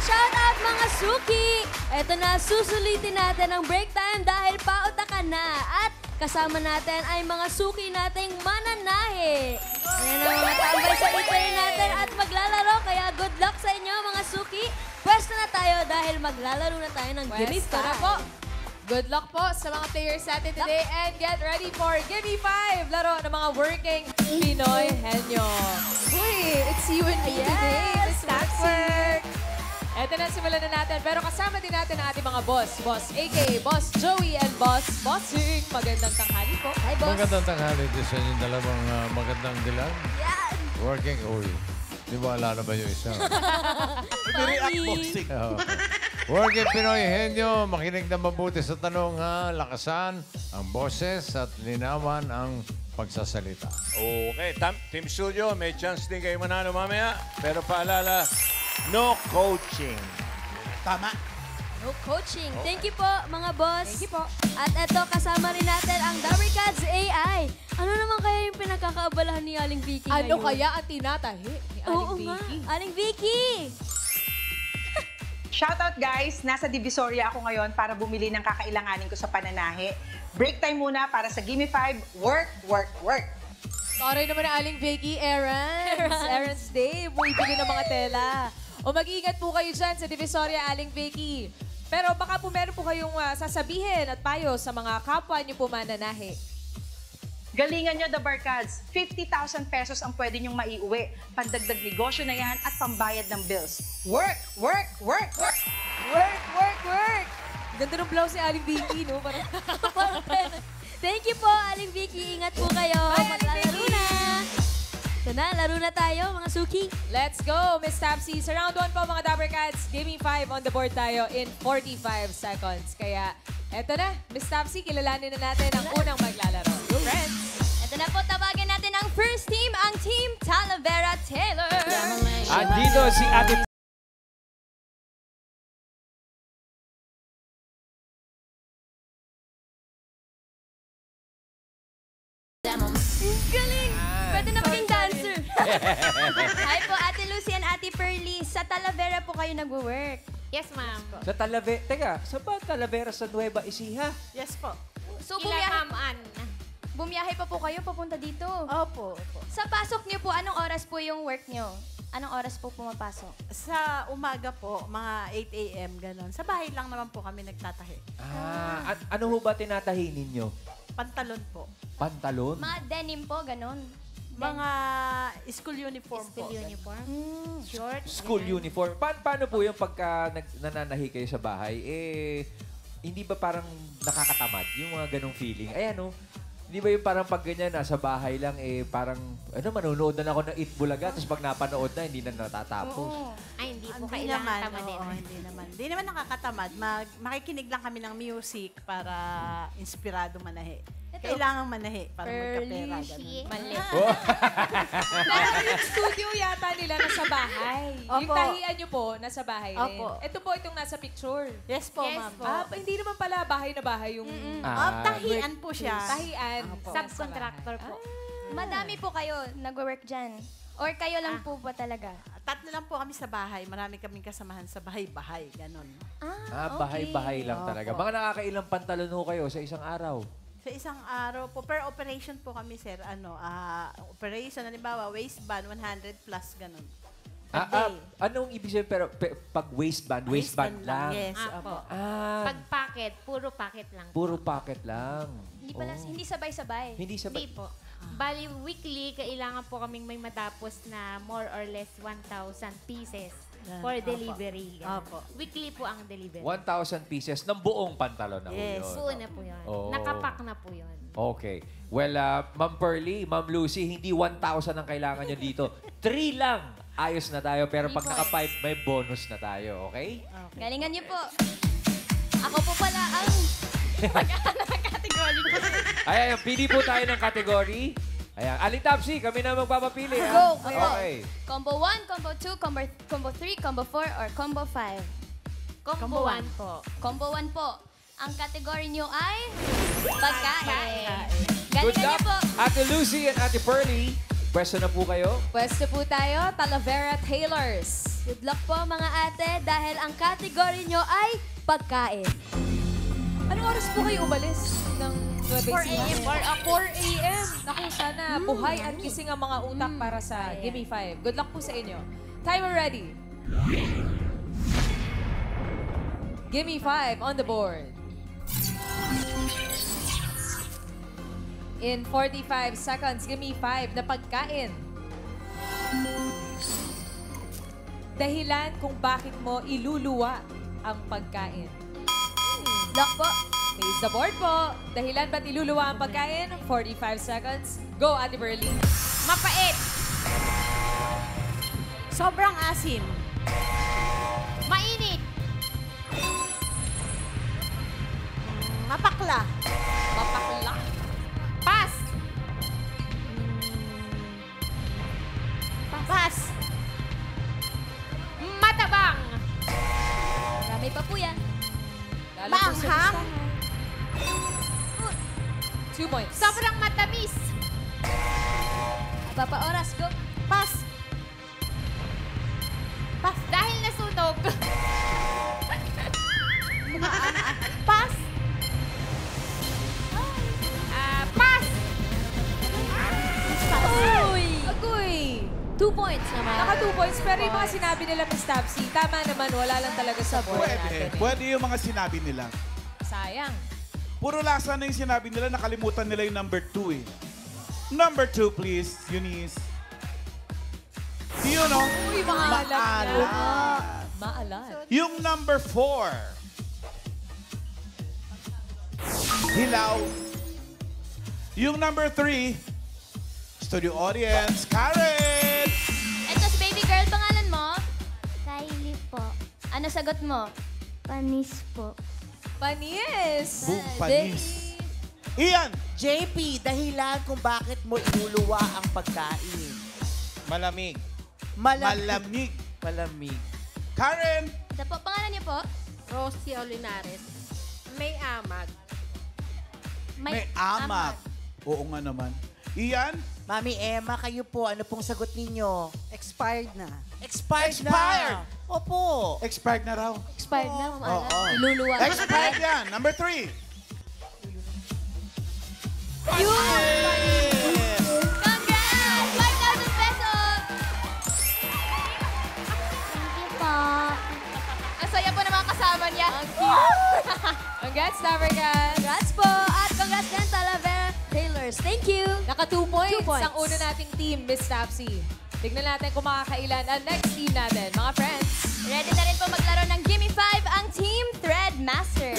Shout out mga suki! Eto na, susulitin natin ang break time dahil pautakan na. At kasama natin ay mga suki nating mananahe. Ayan ang mga tambay sa italy natin at maglalaro. Kaya good luck sa inyo mga suki. Pwesto na tayo dahil maglalaro na tayo ng Gimme 5. na po. Good luck po sa mga players natin today and get ready for Gimme 5! Laro ng mga working Pinoy Henyo. Uy, it's you and me today, Miss Work. Eto na, simulan na natin. Pero kasama din natin ang ating mga boss. Boss a.k.a. Boss Joey and Boss Bossing. Magandang tanghali po. Hi, boss. Magandang tanghali din sa inyong dalawang magandang dilag. Yan! Working, uy. Di ba wala na ba yung isa? React boxing. Working Pinoy Henyo, makinig na mabuti sa tanong ha. Lakasan ang boses at linawan ang pagsasalita. Okay, Team Studio, may chance din kayo manalo mamaya. Pero paalala, no coaching. Tama. No coaching. Thank you po, mga boss. Thank you po. At eto, kasama rin natin ang Dabricads AI. Ano naman kaya yung pinagkakaabalahan ni Aling Vicky Ano ngayon? kaya ang tinatahi ni Oo Aling nga, Vicky? Aling Vicky! Shoutout guys, nasa Divisoria ako ngayon para bumili ng kakailanganin ko sa pananahe. Break time muna para sa Gimme 5, work, work, work. Sorry naman na Aling Vicky, Errands Day. Bumibili ng mga tela. O mag-iingat po kayo dyan sa Divisoria, Aling Vicky. Pero baka po meron po kayong sasabihin at payo sa mga kapwa niyo po mananahe. Galingan nyo, the Barkads. 50,000 pesos ang pwede nyong maiuwi. Pandagdag negosyo na yan at pambayad ng bills. Work, work, work, work. Work, work, work! Ganda ng blouse ni Aling Vicky, no? Parang Thank you po, Aling Vicky. Ingat po kayo. Bye, Aling Maglalaro Vicky. na. Ito na, laro na tayo, mga suki. let's go, Miss Tapsy. Sa round 1 po, mga Dabber Cats. Gimme 5 on the board tayo in 45 seconds. Kaya, eto na, Miss Tapsy, kilalanin na natin ang unang maglalaro. Friends! Ito na po, tawagin natin ang first team, ang Team Talavera Taylor. Andito si Ate Galing! Pwede na maging dancer. Hi po, Ate Lucy and Ate Pearly. Sa Talavera po kayo nagwo-work. Yes, ma'am. Sa Talavera, teka, sa ba Talavera sa Nueva Ecija? Yes po. So, Kila Ma'am Ann. bumiyahe pa po kayo papunta dito. Opo. Sa pasok niyo po, anong oras po yung work niyo? Anong oras po pumapasok? Sa umaga po, mga 8 a.m. ganon. Sa bahay lang naman po kami nagtatahi. Ano ho ba tinatahi ninyo? Pantalon po. Pantalon? Mga denim po, ganon. Mga school uniform po. School uniform? Short. School uniform. Paano po yung pagka nananahi kayo sa bahay? Hindi ba parang nakakatamad yung mga ganong feeling? Ayan, Hindi ba yung parang pag ganyan, nasa bahay lang, parang, manonood na ako ng Eat Bulaga, tapos pag napanood na, hindi na natatapos. Ay, hindi po Hindi kailangan naman, tamadin. oo, hindi naman. Hindi naman nakakatamad. Makikinig lang kami ng music para inspirado manahi. Kailangan manahi para magkapera. Shit. Ganun. Pero yung studio yata nila nasa bahay. Yung Opo. tahian niyo po, nasa bahay rin. Opo. Ito po itong nasa picture. Yes po, Yes ma'am. po. Hindi naman pala bahay na bahay yung Tahian po siya. tahian. Subcontractor po. Madami po kayo nagwo-work dyan. Or kayo lang po ba talaga? Tatlo lang po kami sa bahay. Marami kaming kasamahan sa bahay-bahay. Ganon. Bahay-bahay lang talaga. Mga nakakailang pantalon ho kayo sa isang araw? Sa isang araw po, per operation po kami, sir, operation, halimbawa, waistband, 100 plus, ganun. A day. Anong ibig sabihin, pero pag waistband lang? Yes, Apo. opo. Pag packet, puro packet lang. Puro pocket lang. Hindi pala, hindi sabay-sabay. Hindi sabay. Hindi po. Bali, weekly, kailangan po kaming may matapos na more or less 1,000 pieces for Opo. delivery. Ganun. Opo. Weekly po ang delivery. 1,000 pieces ng buong pantalon na ho Yes. yun. Buo na po yun. Oo. Nakapak na po yun. Okay. Well, Ma'am Pearly, Ma'am Lucy, hindi 1,000 ang kailangan nyo dito. 3 lang. Ayos na tayo. Pero pag naka-5, may bonus na tayo. Okay? Galingan niyo po. Ako po pala ang Category po. Ayan, pili po tayo ng category. Ayan. Aling Tapsi, kami na magpapapili. Go, go. Okay. combo 1, combo 2, combo 3, combo 4, or combo 5. Combo 1 po. Combo 1 po. Ang category niyo ay pagkain. Good Galingan niyo luck, po. Ate Lucy and Ate Pearly. Pwesto na po kayo. Pwesto po tayo, Talavera Tailors. Good luck po mga ate dahil ang category nyo ay pagkain. Anong oras po kayo umalis ng 4 a.m. 4 a.m. Naku, sana buhay at gising ang mga utak para sa Gimme 5. Good luck po sa inyo. Timer ready. Gimme 5 on the board. In 45 seconds, Gimme 5 na pagkain. Dahilan kung bakit mo iluluwa ang pagkain. Luck po. Face the board po. Dahilan ba't iluluwa ang pagkain? 45 seconds. Go, Ate Berly. Mapait. Sobrang asim. Mainit. Mapakla. Mapakla. Pas. Pas. Matabang. Marami pa po yan. Lalo po sa Maanghang. listahan. 2 points. Sobrang matamis. Papa oras, go. Pas. Dahil nasunog. Pas. Pas. Uy! Agoy! 2 points naman. Naka 2 points, pero yung mga sinabi nila Miss Tapsi, tama naman, wala lang talaga sa board natin. Pwede. eh. Pwede yung mga sinabi nila. Sayang. Puro lasa na yung sinabi nila, nakalimutan nila yung number 2 eh. Number 2, please, Eunice. You know, Uy, maalat na. maalat. Maalat. Yung number 4. Hilaw. Yung number 3, studio audience, Karen! Ito si baby girl, pangalan mo? Kylie po. Ano sagot mo? Panis po. Panis! Panis. Ian! JP, dahilan kung bakit mo inuluwa ang pagkain. Malamig. Malamig. Malamig. Karen! Ito po, pangalan niyo po? Rosie Olinares. May amag. May amag. Oo nga naman. Ian? Mami Emma, kayo po, ano pong sagot ninyo? Expired na. Expired, Expired! na. Opo. Expired na raw. Expired na, Ma'am Ala. Oo. Iluluwa. Expired yan. Number 3. Congrats! 5,000 pesos! Thank you po. Ang saya po ng mga kasama niya. Congrats, Tavergan! Congrats po! At congrats din, Talavera Tailors. Thank you! Naka 2 points, 2 points. ang una nating team, Miss Tapsi. Tignan natin kung makakailan ang next team natin, mga friends. Ready na rin po maglaro ng Gimme 5 ang Team Threadmaster.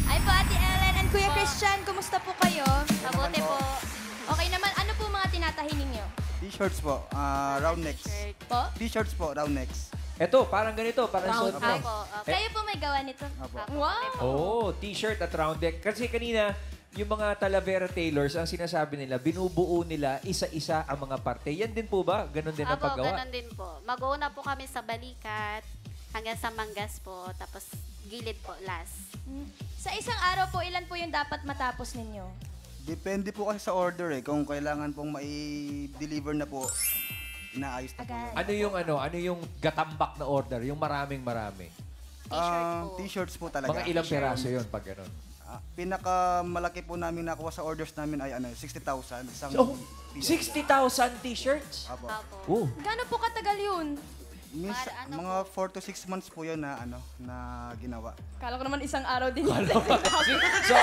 Ay po, Ate Ellen and Kuya Christian, kumusta po kayo? Mabuti po. Okay naman, ano po mga tinatahi ninyo? T-shirts po, round necks. Po? T-shirts po, round necks. Eto, parang ganito, parang suot mo. Kayo po may gawa nito? Apo. Wow! Oo, t-shirt at round neck. Kasi kanina, yung mga Talavera Tailors, ang sinasabi nila, binubuo nila isa-isa ang mga parte. Yan din po ba? Ganon din ang Apo, paggawa? ganun din po. Mag-uuna po kami sa balikat, hanggang sa manggas po, tapos gilid po last. Sa isang araw po, ilan po yung dapat matapos ninyo? Depende po kasi sa order eh. Kung kailangan pong mai-deliver na po, inaayos na po. Agad. Ano yung gatambak na order? Yung maraming-marami. T-shirts po talaga. Mga ilang peraso yun pag ganon? Pinakamalaki po namin nakuha sa orders namin ay 60,000. Isang So, piece. 60,000 t-shirts? Apo. Oh. Gano'n po katagal yun? Mga 4 to 6 months po yun na ginawa. Kala ko naman isang araw din yun. So,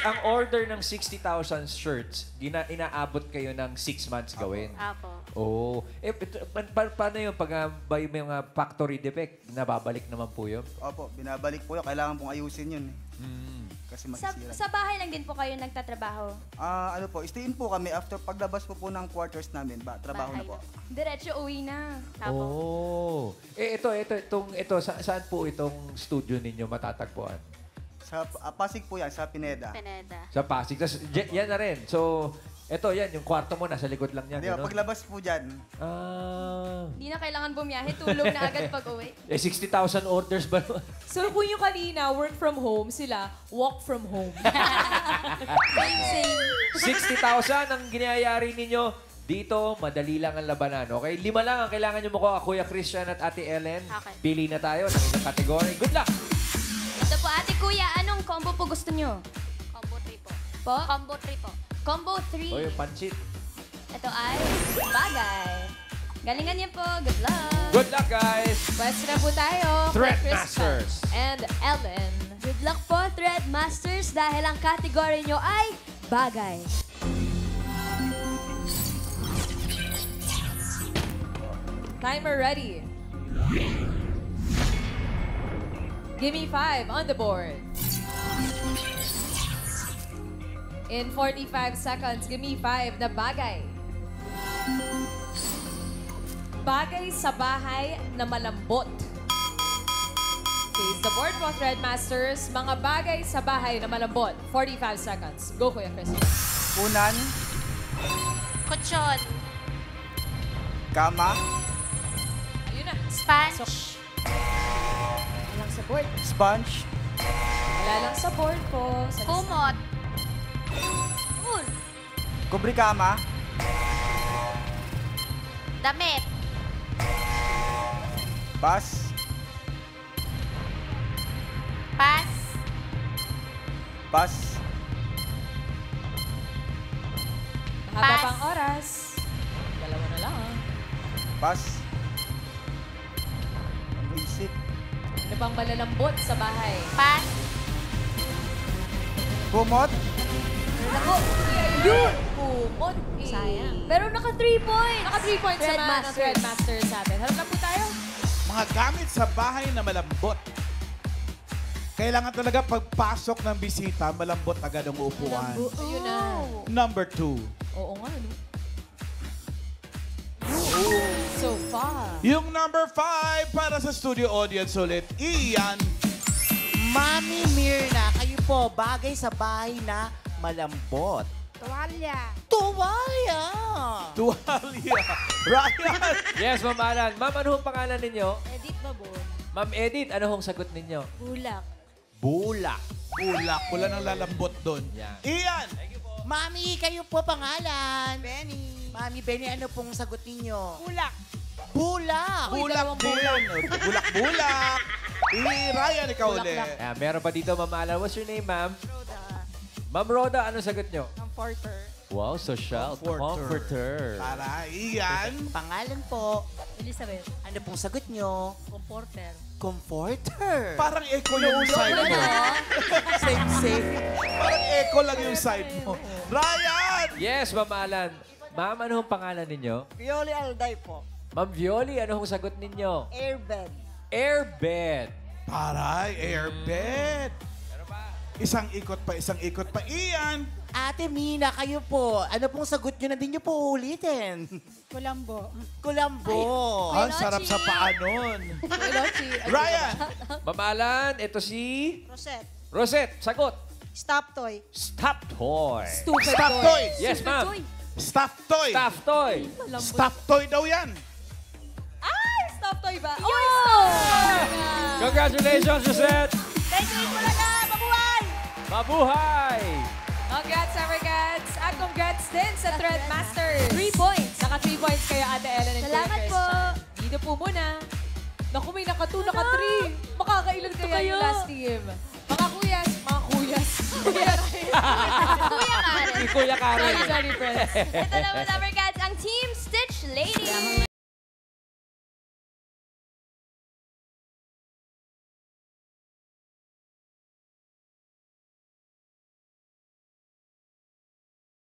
ang order ng 60,000 shirts, inaabot kayo ng 6 months gawin. Apo. Oh. Paano yun? Pag may mga factory defect, nababalik naman po yun? Opo, binabalik po yun. Kailangan pong ayusin yun eh. Kasi Sa, masisira. sa bahay lang din po kayo nagtatrabaho? Ano po, stay in po kami after paglabas po ng quarters namin. Trabaho na po. Diretso uwi na. Oh. Ito, saan po itong studio ninyo matatagpuan? Sa Pasig po yan, sa Pineda. Pineda. Sa Pasig. Tas, yan na rin. So, Ito, yan, yung kwarto mo, nasa likod lang yan. Hindi, Ganun. paglabas po dyan. Hindi na kailangan bumiyahe, tulog na agad pag uwi. 60,000 orders ba? So kung yung kanina, work from home, sila, walk from home. Same. 60,000 ang ginayari ninyo. Dito, madali lang ang labanan. Okay? 5 lang ang kailangan nyo makuha. Kuya Christian at Ate Ellen. Okay. Pili na tayo ng inyong category. Good luck! Ito po, ate kuya, anong combo po gusto nyo? Combo 3 po. Po? Combo 3 po. Combo O 3. yung pansit. Ito ay bagay. Galingan niyo po. Good luck. Good luck, guys! Pwede na po tayo. Thread Christian Masters. And Ellen. Good luck po, Thread Masters, dahil ang category nyo ay bagay. Timer ready. Give me 5 on the board. In 45 seconds, give me 5 na bagay. Bagay sa bahay na malambot. Face the board po, Threadmasters. Mga bagay sa bahay na malambot. 45 seconds. Go, Kuya Christian. Unan, Kutsyon. kama, Ayun na. Sponge. Wala lang sa board. sponge, Wala lang sa board po. Sa Kumot. kubrikama, Damit. bus, Pas. bus, Mahaba Pass. pang oras. Dalawa na lang. bus. Ang isip. Ano pang malalambot sa bahay? Pas. Kumot, Naku, Yun! Kumot. sayang. Pero naka 3 points. Naka 3 points naman ang Threadmasters. Threadmasters natin. Harap na po tayo. Mga gamit sa bahay na malambot. Kailangan talaga pagpasok ng bisita, malambot agad ang upuan. Ayun na. Number 2. Oo nga, no? So far. Yung number 5 para sa studio audience ulit, Ian. Mami Mirna, kayo po, bagay sa bahay na malambot. Tuwalya. Tuwaya! Tuwalya. Ryan. Yes, Ma'am Alan. Ma'am, ano hong pangalan ninyo? Edit Babon. Ma'am Edith, ano hong sagot ninyo? Bulak. Bulak. Ulak. Wala nang lalambot doon. Yan. Ian. Mami, kayo po pangalan. Benny. Mami, Benny, ano pong sagot ninyo? Bulak. Bulak! Bulak din. Bulak-bulak. Ryan, ikaw ulit. Ayan, meron pa dito, Ma'am Alan. What's your name, ma'am? Ma'am Rhoda, ano sagot nyo? Comforter. Wow, social. Comforter. Para Ian. Pangalan po. Elizabeth. Ano pong sagot nyo? Comforter. Comforter. Parang echo yung side mo. Same. Parang echo lang yung side mo. Ryan! Yes, Ma'am Alan. Ma'am, ano hong pangalan ninyo? Violi Alday po. Ma'am Violi, ano hong sagot ninyo? Airbed. Airbed. Paray, airbed. Isang ikot pa. Ian! Ate Mina, kayo po. Ano pong sagot nyo na din nyo po ulitin? Kulambo. Kulambo. Ang sarap sa paa nun. Ryan! Ma'am Alan, ito si... Rosette. Rosette, sagot. Stop toy. Stop toy. Stupid Stop boy. toy! Yes, ma'am. Stop toy! Stop toy. Stop toy daw yan. Ay, stop toy ba? Oh, stop! Congratulations, Rosette. Thank you, Bulaga. Mabuhay! Mabuhay! Congrats, Evergats! At congrats din sa Threadmasters. 3 points. Naka 3 points kayo, Ate Ellen and Salamat Kuya po. Christian. Dito po muna. Naku, may naka 2, naka 3. Makakailan kaya yung last team? Mga kuyas. Kuya Kuya Si Kuya Karen. Sorry, friends. Ito naman, Evercats, ang Team Stitch Lady.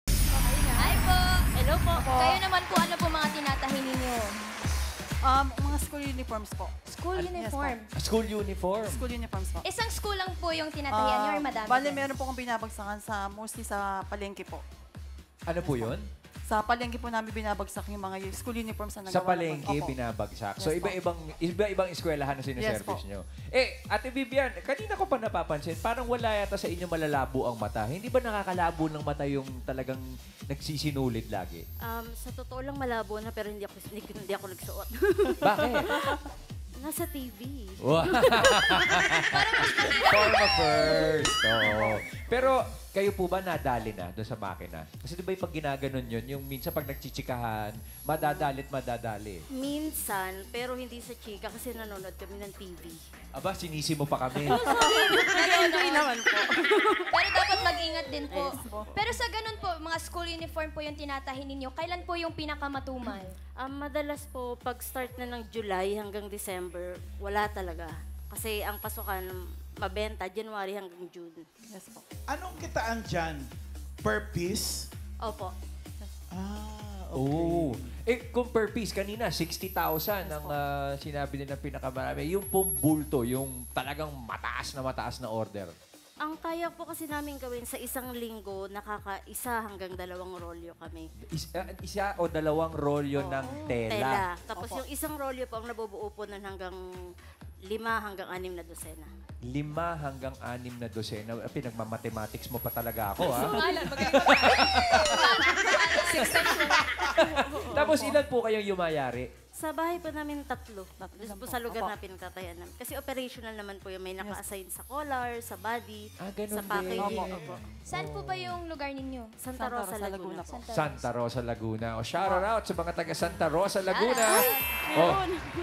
Hi po. Hello po. Kayo naman po, ano po mga tinatahi ninyo? Mga school uniforms po. School uniform. School uniform. School uniforms po. Isang school lang po yung tinatahian nyo or madami? Bale, din? meron po akong binabagsakan mostly sa palengke po. Ano po yun? Sa palengke po namin binabagsak yung mga school uniforms na nagawa. Sa palengke, Opo. binabagsak. So, Yes po. iba-ibang eskwelahan na Yes po. sinaservice nyo. Ate Vivian, kanina ko pa napapansin, parang wala yata sa inyo malalabo ang mata. Hindi ba nakakalabo ng mata yung talagang nagsisinulit lagi? Sa totoo lang malabo na pero hindi ako nagsuot. Bakit? Nasa TV. Wow. Forma first. Oo. Pero kayo po ba nadali na doon sa makina? Kasi di ba yung pag ginaganon yun, yung minsan pag nagchichikahan, madadali. Minsan, pero hindi sa chika kasi nanonood kami ng TV. Aba, sinisi mo pa kami. Hindi naman po. Pero dapat mag-ingat din po. Pero sa ganun po, mga school uniform po yung tinatahin ninyo. Kailan po yung pinakamatumal? Madalas po, pag start na ng July hanggang December, wala talaga. Kasi ang pasukan, mabenta, January hanggang June. Yes po. Anong kitaan dyan? Per piece? Opo. Oo. Kung per piece, kanina, 60,000 ang sinabi nilang pinakamarami. Yung pong bulto, yung talagang mataas na order. Ang kaya po kasi namin gawin sa isang linggo, nakaka-1 hanggang 2 rolyo kami. Isa o 2 rolyo ng tela. Tapos yung isang rolyo po, ang nabubuo po nun hanggang 5 hanggang 6 na dosena. 5 hanggang 6 na dosena. Pinagmamathematics mo pa talaga ako, ha? Tapos ilan po kayong yumayari? Sa bahay po namin 3. Doon po sa lugar na pinagtatayan namin. Kasi operational naman po yung may naka-assign sa collar, sa body, ganun sa packaging. din. Opo. Saan po ba yung lugar ninyo? Santa Rosa, Laguna. Santa Rosa, Laguna. O shout out sa mga taga Santa Rosa, Laguna.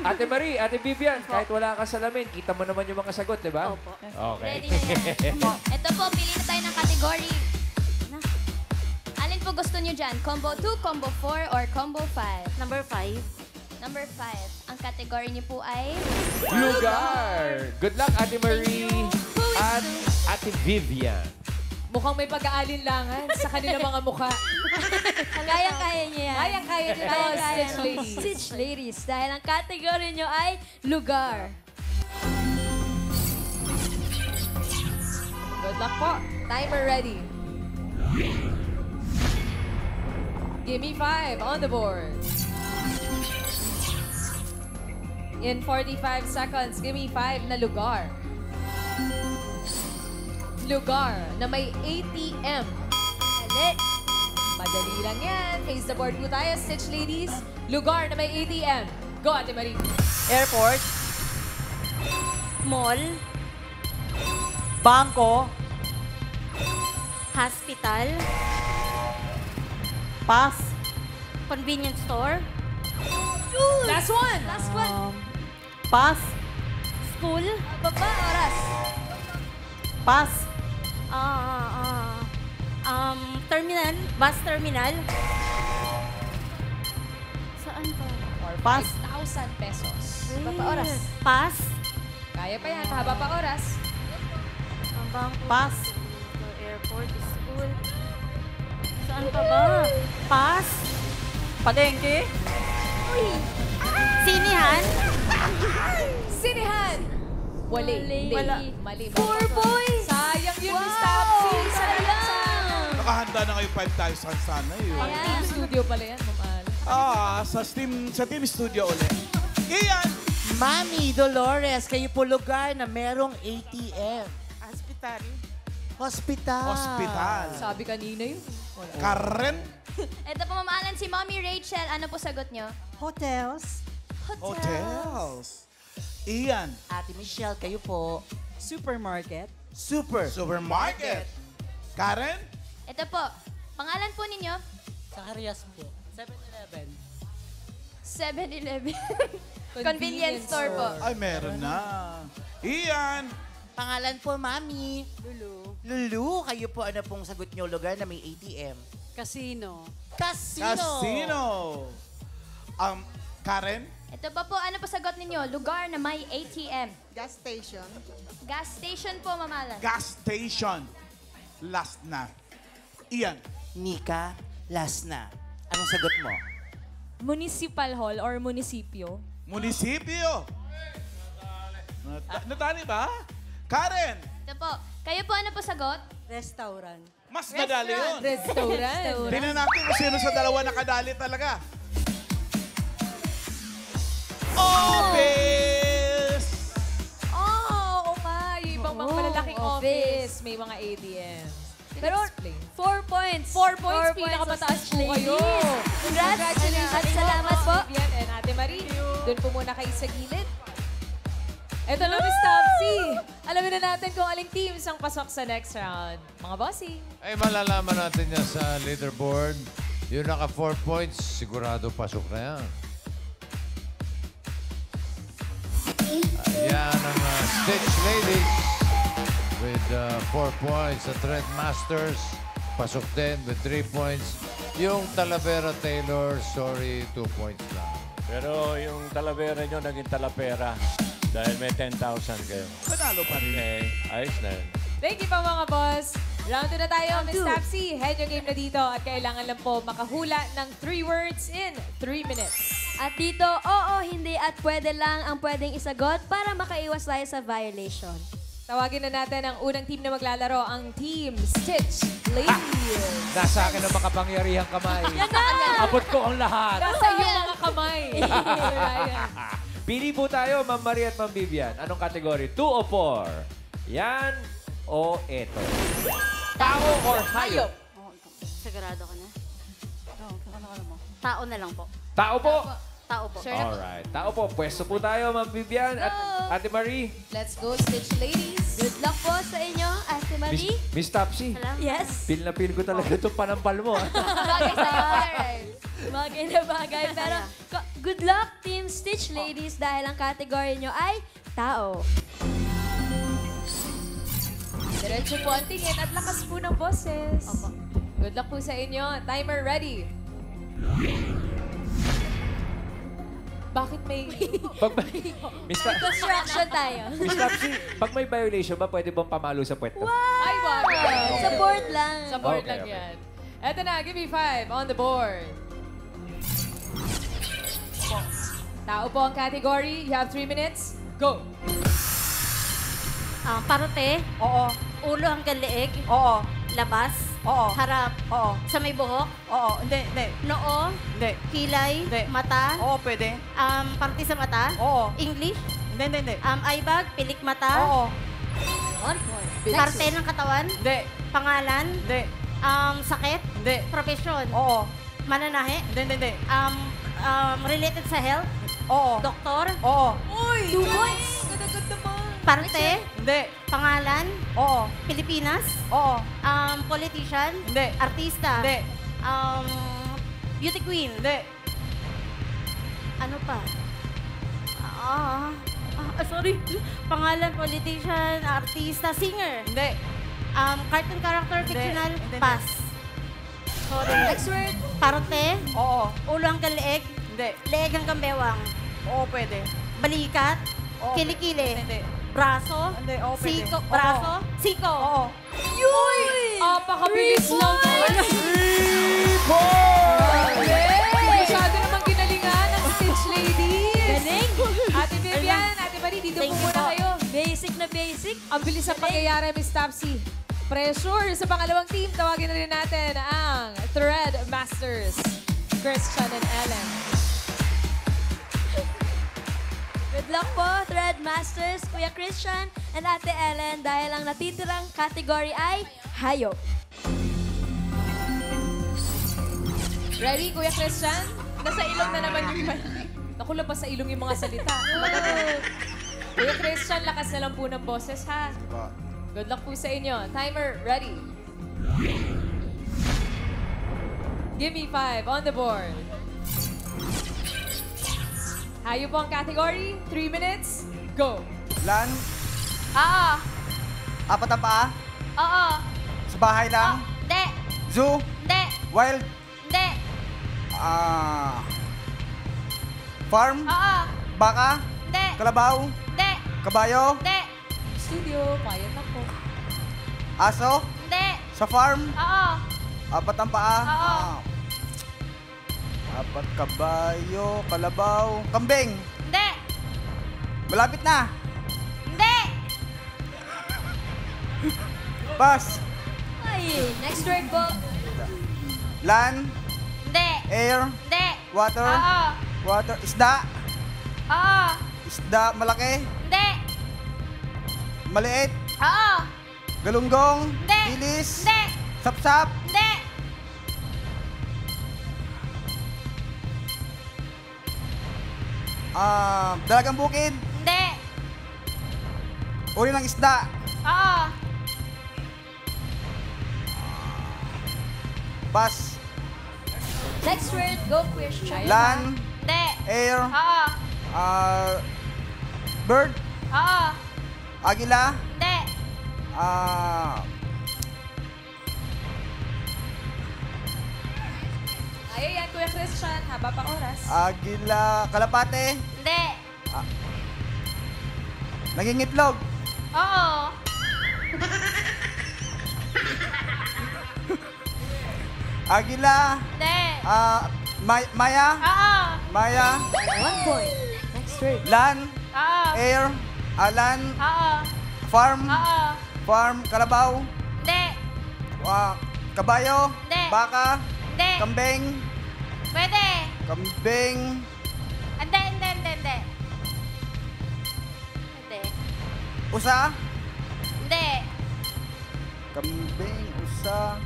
Ate Marie, Ate Vivian, kahit wala ka salamin, kita mo naman yung mga sagot, di ba? Opo. Okay. Ready na yan. Ito po, pili na tayo ng category. Alin po gusto nyo dyan? Combo 2, Combo 4, or Combo 5? Number 5. Number 5. Ang category niyo po ay... Lugar! Good luck, Ate Marie at Ate Vivian. Mukhang may pag-aalinlangan sa kanilang mga mukha. Kayang-kaya niyo yan. Kayang-kaya niyo to, Stitch Ladies. Stitch Ladies. Dahil ang category niyo ay lugar. Good luck po. Timer ready. Give me 5 on the board. In 45 seconds, give me 5 na lugar. Lugar na may ATM. Madali lang yan. Face the board po tayo, Stitch Ladies. Lugar na may ATM. Go, Ate Marie. Airport. Mall. Bangko. Hospital. Pass. Convenience store. Last one. Last one. Pass. School. Baba, oras. Pass. Terminal. Bus terminal. Saan pa? Or Pass. 5,000 pesos. Baba, oras. Pass. Kaya pa yan. Haba pa oras. Ang bangko. Pass. Airport. School. Saan pa ba? Pass. Palengke. Sinihan. Sinihan. Wali. Wala. Mali. 4 points. Sayang yun, Miss Wow! Topsy. Sayang. Nakahanda na kayo 5,000 sana yun. Pang team studio pala yan, Ma'am Al. Sa team studio ulit. Iyan! Mami Dolores, kayo po lugar na merong ATM. Hospital. Hospital. Hospital. Sabi kanina yun. Karen? Ito po, mamaalan si Mommy Rachel. Ano po sagot nyo? Hotels. Hotels. Iyan. Ate Michelle, kayo po. Supermarket. Supermarket. Karen? Ito po, pangalan po ninyo? Zacarias po. 7-Eleven. 7-Eleven. Convenience store po. Ay, meron na. Iyan. Pangalan po, Mami. Lulu. Lulu, kayo po ano pong sagot nyo lugar na may ATM? Casino. Casino. Karen? Ito ba po, ano po sagot ninyo? Lugar na may ATM. Gas station. Gas station po, mamalan. Gas station. Last na. Iyan. Nika, last na. Anong sagot mo? Municipal hall or munisipyo. Munisipyo. Natali ba? Karen? Ito po, kayo po ano po sagot? Restaurant. Mas madali yun. Restaurant. Tingnan natin kung sino sa dalawa nakadali talaga. Office! Oo nga. Yung ibang mga Oo, malalaking office. office, may mga ATMs. Pero 4 points. 4 points, 4 pinakamataas sa po kayo. ladies. Congrats at salamat po. Vivian and Ate Marie. Doon po muna kayo sa gilid. Ito na, Miss Topsy. Alamin na natin kung aling teams ang pasok sa next round. Mga bossing. Ay, malalaman natin yan sa leaderboard. Yung naka 4 points, sigurado pasok na yan. Ayan ang Stitch Ladies with 4 points. Sa Trend Masters, pasok din with 3 points. Yung Talavera Taylor, sorry, 2 points lang. Pero yung Talavera nyo naging Talapera dahil may 10,000 kayo. Panalo pa rin. Okay, ayos na yun. Thank you pa mga boss. Round 2 na tayo, Round Miss two. Topsy. Head your game na dito at kailangan lang po makahula ng 3 words in 3 minutes. At dito, oo, hindi at pwede lang ang pwedeng isagot para makaiwas tayo sa violation. Tawagin na natin ang unang team na maglalaro, ang Team Stitch Ladies. Nasa akin ang makapangyarihang kamay. Abot ko ang lahat. Nasa iyo mga kamay. Ryan. Pili po tayo, Ma'am Marie at Ma'am Vivian. Anong category? 2 o 4? Yan o eto? Tao or hayop? Sigurado ka na? Tao na lang po. Tao po. Tao po. Alright. Tao po. Pwesto po tayo, Ma'am Vivian at Ate Marie. Let's go, Stitch Ladies. Good luck po sa inyo, Ate Marie. Miss Topsy. Yes. Feel na feel ko talaga itong panampal mo. Bagay sa bagay na bagay. Pero good luck, Team Stitch Ladies, dahil ang category nyo ay tao. Diretso po ang tingin at lakas po ng boses. Good luck po sa inyo. Timer ready. Bakit may... Miss May construction tayo. Miss Topsy, pag may violation ba, pwede bang pamalo sa puwet? Ay, wag. Sa board lang. Sa board Okay, lang okay. yan. Eto na, give me 5 on the board. Tao po ang category. You have 3 minutes. Go! Parote. Oo. Ulo hanggang leeg. Oo. Labas. Oo. Harap. Oo. Sa may buhok. Oo. Hindi, hindi. Noo. Hindi. Kilay. Hindi. Mata. Oo, pwede. Parte sa mata. Oo. English. Hindi, hindi, hindi. Eye bag. Pilik mata. Oo. Parte ng katawan. Hindi. Pangalan. Hindi. Sakit. Hindi. Profesyon. Oo. Mananahe. Hindi, hindi, hindi. Related sa health. Oo. Doktor. Oo. Uy! 2 points. Ganda-ganda naman. Parte. Hindi. Pangalan. Oo. Pilipinas. Oo. Politician. Hindi. Artista. Hindi. Beauty queen. Hindi. Ano pa? Sorry. Pangalan, politician, artista, singer. Hindi. Cartoon character, fictional, Hindi. pass. Sorry. Next word. Parte. Oo. Ulo hanggang leeg. Hindi. Leeg hanggang bewang. Oo, pwede. Balikat. Oo. Kilikili. Hindi. Braso. Hindi. Oo, pwede. Siko. Oo. Braso. Siko. Oo. Yuy! Apakabilis lang naman. 3 points! Masyado namang ginalingan ng Stitch Ladies. Galing. Ate Vivian, Ate Marie, dito po Thank you muna po. kayo. Basic na basic. Ang bilis ng pangyayari, Miss Topsy. Pressure sa pangalawang team. Tawagin na rin natin ang Thread Masters, Christian and Ellen. Good luck po, Thread Masters, Kuya Christian, and Ate Ellen, dahil ang natitirang category ay hayop. Ready, Kuya Christian? Nasa ilong na naman yung... Naku, labas sa ilong yung mga salita. Kuya Christian, lakas na lang po ng boses, ha? Good luck po sa inyo. Timer, ready. Give me 5 on the board. Hayo po ang category. 3 minutes. Go. Lan, Oo. apat ang paa, Oo. sa bahay lang, Hindi. zoo, Hindi. wild, Hindi. farm, Oo. baka, Hindi. kalabaw, Hindi. kabayo, Hindi. Studio, kaya na po. aso, Hindi. sa farm, Oo. apat ang paa, Oo. apat kabayo, kalabaw, kambing, Hindi. malapit na, Hindi. pass, Boy! Next word po. Land, Hindi. air, Hindi. water, Oo. water, isda, Oo. isda, malaki, Hindi. maliit, Oo. galunggong, Hindi. ilis, Hindi. sapsap, Hindi. dalagang bukid, Hindi. uri ng isda, Oo. pass, Next word, go question. land, Hindi. air, Oo. bird, Oo. agila, Hindi. Ay, yan, Kuya Christian. Haba pang oras. agila, kalapate, Hindi. nangingitlog, Oo. agila, Hindi. maya, Oo. maya, 1 point. Next word. land, Oo. air, land, Oo. farm, Oo. farm, kalabaw, Hindi. kabayo, Hindi. baka, Hindi. kambing, Pwede. kambing, Hindi, hindi, hindi, hindi. Hindi. usa, Hindi. kambing, usa,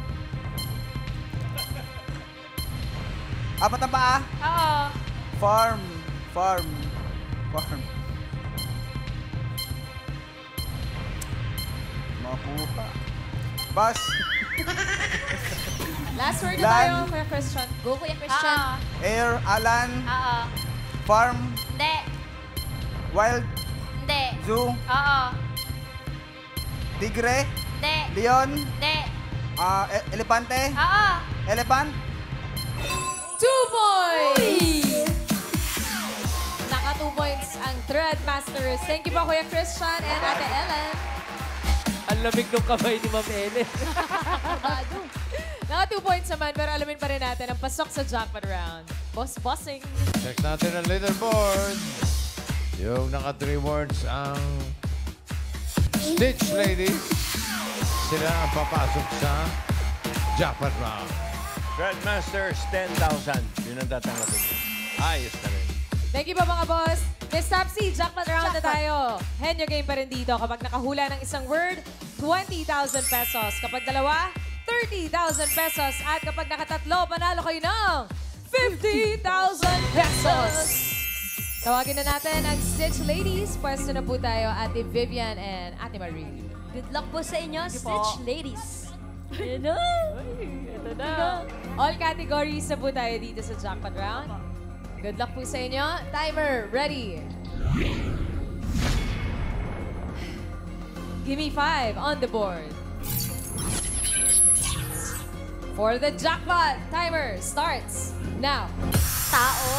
apat na paa, Oo. farm, farm, farm. Makuha. Bus, Last word na Land. tayo, Kuya Christian. Go, Kuya Christian. Oo. air, alan, Oo. farm, Hindi. wild, Hindi. zoo, Oo. tigre, Hindi. leon, Hindi. elepante, Oo. elephant, 2 points! Naka 2 points ang Thread Masters. Thank you po, Kuya Christian and Ate Ellen. Ang lamig ng kamay ni Ma'am Ellen. Naka 2 points naman, pero alamin pa rin natin ang pasok sa jackpot round. Bossing. Check natin ang leaderboard. Yung naka 3 words ang Stitch Ladies. Sila ang papasok sa jackpot round. Grandmasters, 10,000. Yun ang tatanggapin niyo. Ayos na rin. Thank you po mga boss. Miss Topsy, jackpot round na tayo. Henyo game pa rin dito. Kapag nakahula ng isang word, 20,000 pesos. Kapag dalawa, 30,000 pesos. At kapag nakatatlo, panalo kayo ng 50,000 pesos. Tawagin na natin ang Stitch Ladies. Pwesto na po tayo, Ate Vivian and Ate Marie. Good luck po sa inyo, Stitch Ladies. Ayan na. Ito na. All categories na po tayo dito sa jackpot round. Good luck po sa inyo. Timer, ready. Give me 5 on the board. For the jackpot, timer starts now. Tao.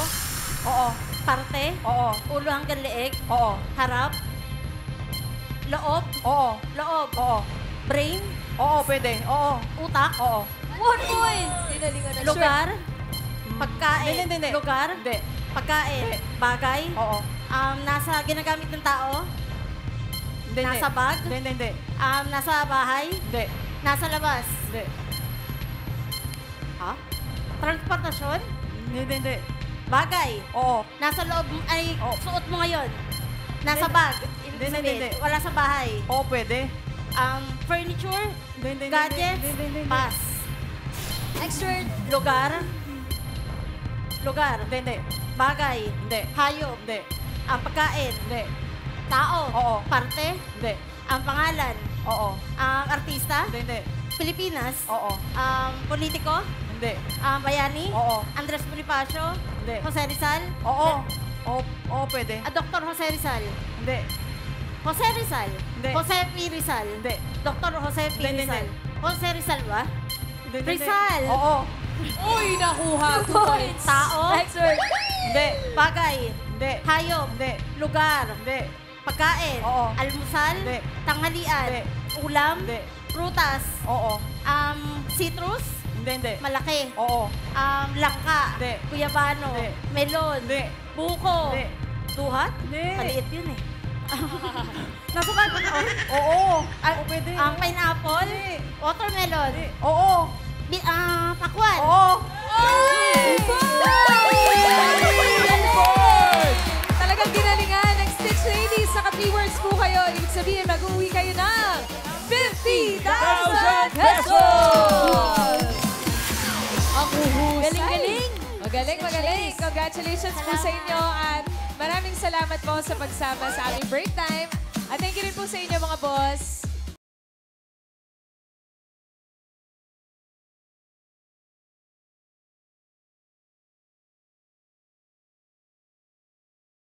Oo. Parte. Oo. Ulo hanggang leeg. Oo. Harap. Loob. Oo. Loob. Oo. Brain. Oo, pwede. Oo. Utak. Oo. 1 point. Dinalingan na. Lugar. Pagkain. Hindi. Lugar. Hindi. Pagkain. Bagay. Oo. Nasa ginagamit ng tao. Hindi. Nasa bag. Hindi. Nasa bahay. Hindi. Nasa labas. Hindi. Ha? Transportasyon. Hindi. Bagay. Oo. Nasa loob, ay, suot mo ngayon. Nasa Hindi. bag. Hindi. Wala sa bahay. Oo, pwede. Furniture. Hindi. Gadgets. Hindi. Pass. Next word. Lugar. Lugar. Hindi. Bagay. Hindi. Hayop. Hindi. Ang pagkain. Hindi. Tao. Oo. Parte. Hindi. Ang pangalan. Oo. Ang artista. Hindi. Pilipinas. Oo. Politiko. Hindi. Bayani. Oo. Andres Bonifacio. Hindi. Jose Rizal. Oo. Oo, pwede. Dr. Jose Rizal. Hindi. Jose Rizal. Hindi. Jose P. Rizal. Hindi. Dr. Jose P. Hindi. Rizal. Jose Rizal ba? Hindi. Rizal. Oo. Uy, nakuha. 2 points. Tao. Next word. Hindi. Bagay. Hindi. Hayop. Hindi. Lugar. Hindi. Pagkain. Oo. Almusal. Hindi. Tanghalian. Hindi. Ulam. Hindi. Prutas. Oo. Citrus. Hindi. Malaki. Oo. Langka. Hindi. Guyabano. Hindi. Melon. Hindi. Buko. Hindi. Duhat? Hindi. Maliit yun eh. Nasukan ko na. Oo. Pwede. Ang pineapple. Watermelon. Oo. Pakwan. Oo. Talagang ginalingan ng Stitch Ladies. Saka 3 words po kayo. Ibig sabihin, mag-uwi kayo ng 50,000 pesos! Ang uhusay. Galing-galing. Magaling. Congratulations po sa inyo at maraming salamat po sa pagsama sa aming break time. At thank you rin po sa inyo mga boss.